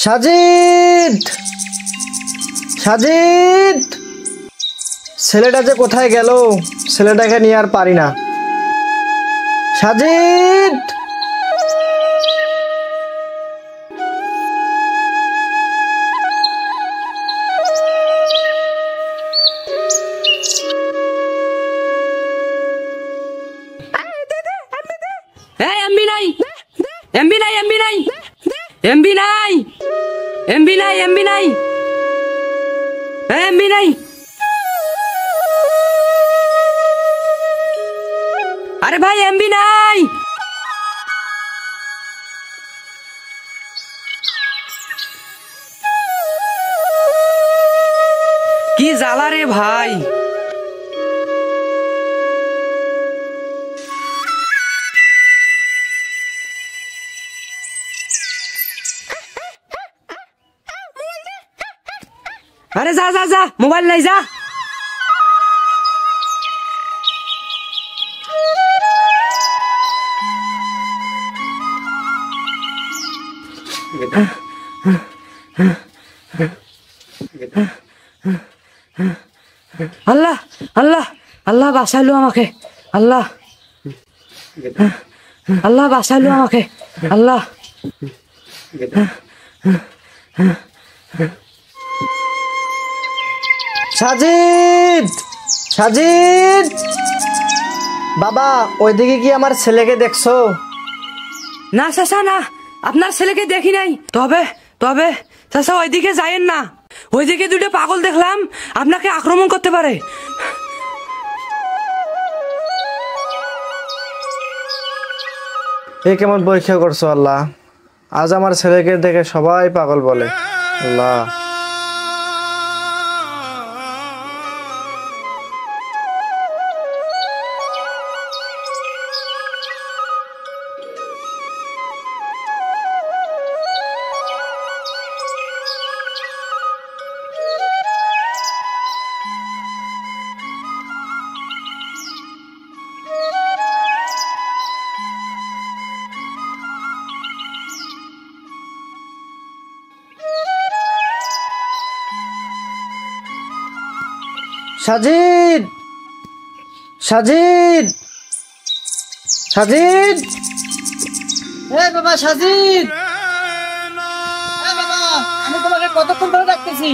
সাজিদ, সাজিদ, ছেলেটা যে কোথায় গেল? ছেলেটাকে নিয়ে আর পারি না। সাজিদ, এমবি নাই, এমবি নাই, এমবি নাই, এমবি নাই, এমবি নাই, এমবি নাই, এমবি নাই। আরে ভাই এমবি নাই। কি জ্বালা রে ভাই। अरे जा जा जा मोबाइल नहीं जा। अल्लाह अल्लाह अल्लाह बासालो আমাকে अल्लाह अल्लाह बासालो আমাকে अल्लाह। সাজিদ, সাজিদ, বাবা ওইদিকে কি আমার ছেলেকে দেখছো? না চাচা না, আপনার ছেলেকে দেখি নাই। তবে তবে চাচা ওইদিকে যাইয়েন না, ওইদিকে দুটো পাগল দেখলাম, আপনাকে আক্রমণ করতে পারে। এ কেমন পরীক্ষা করছো আল্লাহ? আজ আমার ছেলেকে দেখে সবাই পাগল বলে। আল্লাহ, সাজিদ, সাজিদ, সাজিদ, বাবা সাজিদ, বাবা আমি তোমাকে কতক্ষণ ধরে ডাকতেছি।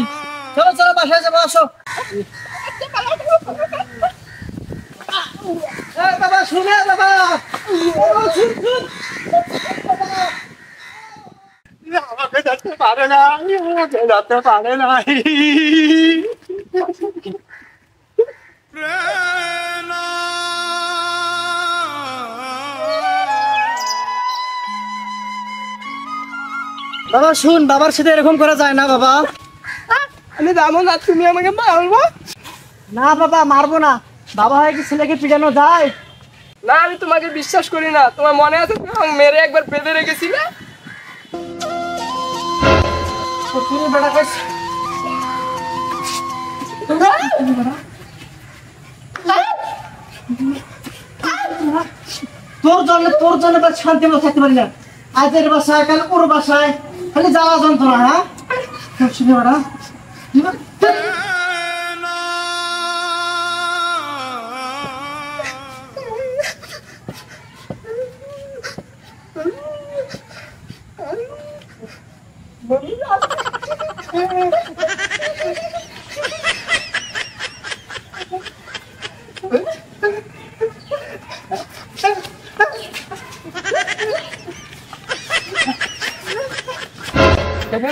চলো চলো বাসায় যাবো, আসো। বাবা শুনে, বাবা আমাকে যেতে পারে না, আমাকে যেতে পারে না। বাবা শুন, বাবার সাথে এরকম করা যায় না বাবা। আমি যাবো না, তুমি আমাকে মারবো না বাবা, মারবো না। বাবা হয় কি ছেলেকে পিটানো যায়? না, আমি তোমাকে বিশ্বাস করি না। তোমার মনে আছে তুমি আমাকে মেরে একবার বেঁধে রেখেছিলে? তোর জন্য শান্তি মতো থাকতে পারি না। আজ এর বাসায়, কাল ওর বাসায়, খালি যাওয়া যন্ত্রণা। হ্যাঁ শুনে বেড়া।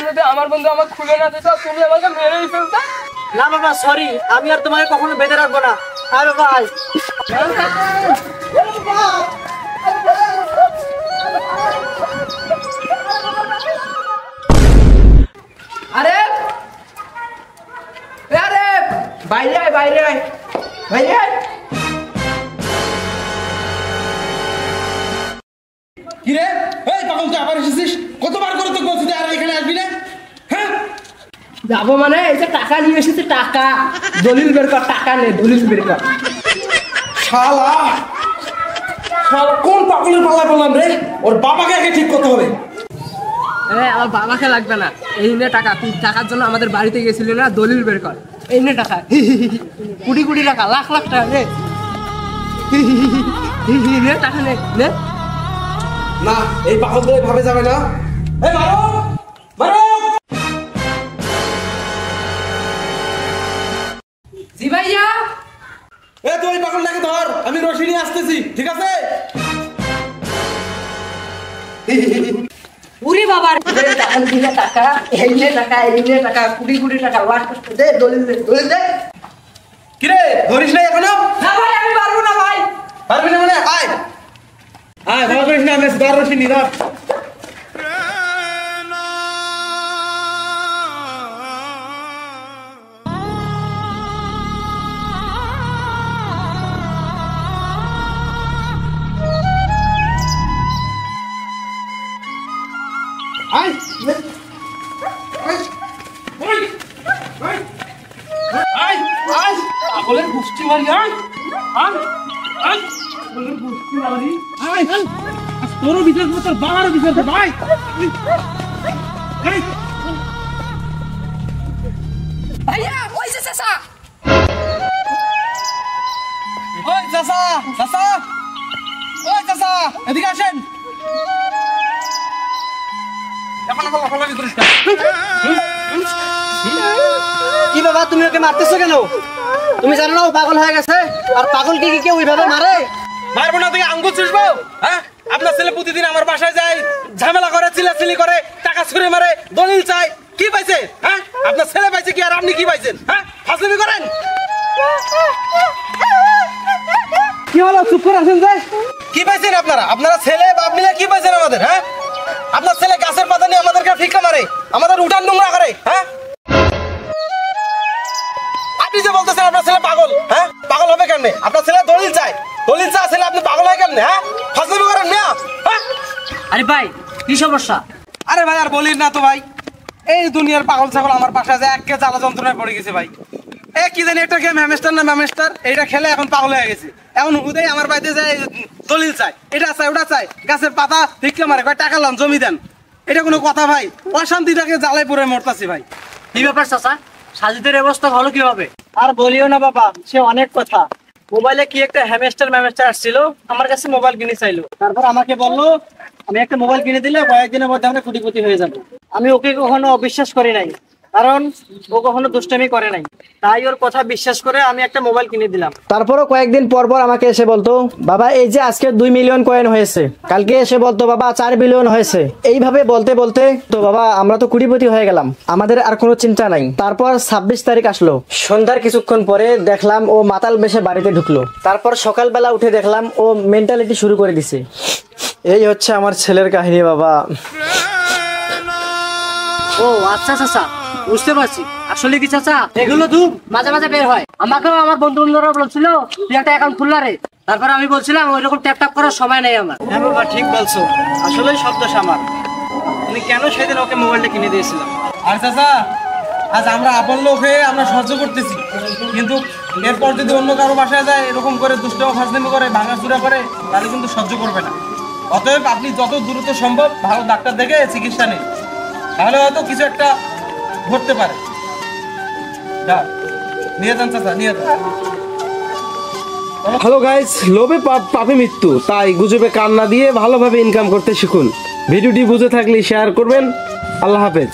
যদি আমার বন্ধু আমাকে খুলে না দিত, তুমি আমাকে মেরেই ফেলতে। না বাবা সরি, আমি আর তোমাকে কখনো বেঁধে রাখবো না। আয় বাবা আয়। আরে আরে বাইরে আয়, বাইরে আয়, বাইরে আয়। কিরে এই পাগল, তুই আবার এসেছিস? কতবার করে তো বলছি আর এখানে আসবি না? হ্যাঁ যাবো মানে এই যে টাকা নিয়ে এসেছে, টাকা দলিল বের কর, টাকা নে, দলিল বের কর। শালা শালা কোন পাগলের পাল্লায় বললাম রে? ওর বাবাকে আগে ঠিক করতে হবে। আমার বাবাকে লাগবে না, এই নে টাকা। তুই টাকার জন্য আমাদের বাড়িতে গেছিলি না, দলিল বের কর। এই নে টাকা, কোটি কোটি টাকা, লাখ লাখ টাকা নে। নে টাকা নে, নে। না, এই পাগল তো এভাবে যাবে না। এই মারো মারো। জি ভাইয়া। এ তুই ওই পাগলটাকে ধর, আমি রশি নিয়ে আসতেছি, ঠিক আছে? উরি বাবার টাকা দিলে টাকা, এই নে টাকা, এই নে টাকা, কোটি কোটি টাকা, লাখ লাখ দে, দলিল দে, দলিল দে। কিরে ধরিস না এখনো? না ভাই আমি পারবো না ভাই। পারবি না মানে আয় আয়, ভালো করিস না, আমি ধর রশি নি ধর। আয় আয় আয়, পাগলের গোষ্ঠী মারি, আয় আয় আয়, পাগলের গোষ্ঠী মারি, আয় আয়। তোরও বিচার করবো, তোর বাবারও বিচার করবো, আয়। ভাইয়া ওই যে চাচা। ওই চাচা, চাচা, ওই চাচা, এদিকে আসেন। কি বাবা, তুমি ওকে মারতেছো কেন? তুমি জানো না ও পাগল হয়ে গেছে? আর পাগল কি কেউ ওইভাবে মারে? মারবো না থেকে আঙ্গুল চুষবো? হ্যাঁ, আপনার ছেলে প্রতিদিন আমার বাসায় যায়, ঝামেলা করে, চিল্লাচিল্লি করে, টাকা ছুঁড়ে মারে, দলিল চাই। কি পাইছে? হ্যাঁ, আপনার ছেলে পাইছে কি আর আপনি কি পাইছেন? হ্যাঁ, ফাজলামি করেন। কি হলো, চুপ করে আছেন যে? কি পাইছেন আপনারা? আপনারা ছেলে বাপ মিলে কি পাইছেন আমাদের? হ্যাঁ, আপনার ছেলে গাছের পাতা নিয়ে আমাদেরকে ফিক্কা মারে, আমাদের উঠান নোংরা করে। হ্যাঁ, আপনি যে বলতেছেন আপনার ছেলে পাগল, হ্যাঁ, পাগল হবে কেমনে? আপনার ছেলে দলিল চায়, দলিল চায় ছেলে, আপনি পাগল হয় কেমনে? হ্যাঁ, ফাজলামি করেন না? হ্যাঁ, আরে ভাই কি সমস্যা? আরে ভাই আর বলিস না তো ভাই, এই দুনিয়ার পাগল ছাগল আমার পাশে আছে, একে জ্বালা যন্ত্রণায় পড়ে গেছে ভাই। এ কি জানি একটা গেম হ্যামস্টার না ম্যামস্টার, এইটা খেলে এখন পাগল হয়ে গেছে। এখন হুদেই আমার বাড়িতে যায় দলিল চাই, এটা চাই ওটা চাই, গাছের পাতা ভিক্ষা মারে, কয় টাকা লাম জমি দেন। এটা কোনো কথা ভাই? অশান্তিটাকে জ্বালায় পড়ে মরতাছি ভাই। কি ব্যাপার চাচা, সাজিদের অবস্থা ভালো কিভাবে? আর বলিও না বাবা, সে অনেক কথা। মোবাইলে কি একটা হ্যামস্টার আসছিল, আমার কাছে মোবাইল কিনে চাইলো, তারপর আমাকে বললো আমি একটা মোবাইল কিনে দিলে কয়েকদিনের মধ্যে আমরা কোটিপতি হয়ে যাবো। আমি ওকে কখনো অবিশ্বাস করি নাই, কারণ ও কখনো দুষ্টামি করে নাই, তাই ওর কথা বিশ্বাস করে আমি একটা মোবাইল কিনে দিলাম। তারপরও কয়েকদিন পর পর আমাকে এসে বলতো, বাবা এই যে আজকে 2 মিলিয়ন কয়েন হয়েছে, কালকে এসে বলতো বাবা 4 বিলিয়ন হয়েছে। এইভাবে বলতে বলতে তো বাবা আমরা তো কোটিপতি হয়ে গেলাম, আমাদের আর কোনো চিন্তা নাই। তারপর 26 তারিখ আসলো, সন্ধ্যার কিছুক্ষণ পরে দেখলাম ও মাতাল বেশে বাড়িতে ঢুকলো। তারপর সকালবেলা উঠে দেখলাম ও মেন্টালিটি শুরু করে দিছে। এই হচ্ছে আমার ছেলের কাহিনী বাবা। ও আচ্ছা চাচা, বুঝতে পারছি। আসলে কি চাচা, এগুলো তো মাঝে মাঝে বের হয়। আমাকেও আমার বন্ধু বান্ধবরা বলছিল তুই একটা অ্যাকাউন্ট খুললা রে, তারপর আমি বলছিলাম ওই রকম ট্যাপ ট্যাপ করার সময় নেই আমার। হ্যাঁ বাবা ঠিক বলছো, আসলেই সব দোষ আমার। আমি কেন সেদিন ওকে মোবাইলটা কিনে দিয়েছিলাম। আর চাচা, আজ আমরা আপন লোক হয়ে আমরা সহ্য করতেছি, কিন্তু এরপর যদি অন্য কারো বাসায় যায় এরকম করে দুষ্টম ফাজলামি করে, ভাঙাচুরা করে, তাহলে কিন্তু সহ্য করবে না। অতএব আপনি যত দ্রুত সম্ভব ভালো ডাক্তার দেখে চিকিৎসা নিন, তাহলে হয়তো কিছু একটা ঘটতে পারে। নিয়ে যান চাচা, নিয়ে যান। হ্যালো গাইস, লোভে পাপে মৃত্যু, তাই গুজবে কান না দিয়ে ভালোভাবে ইনকাম করতে শিখুন। ভিডিওটি বুঝে থাকলে শেয়ার করবেন। আল্লাহ হাফেজ।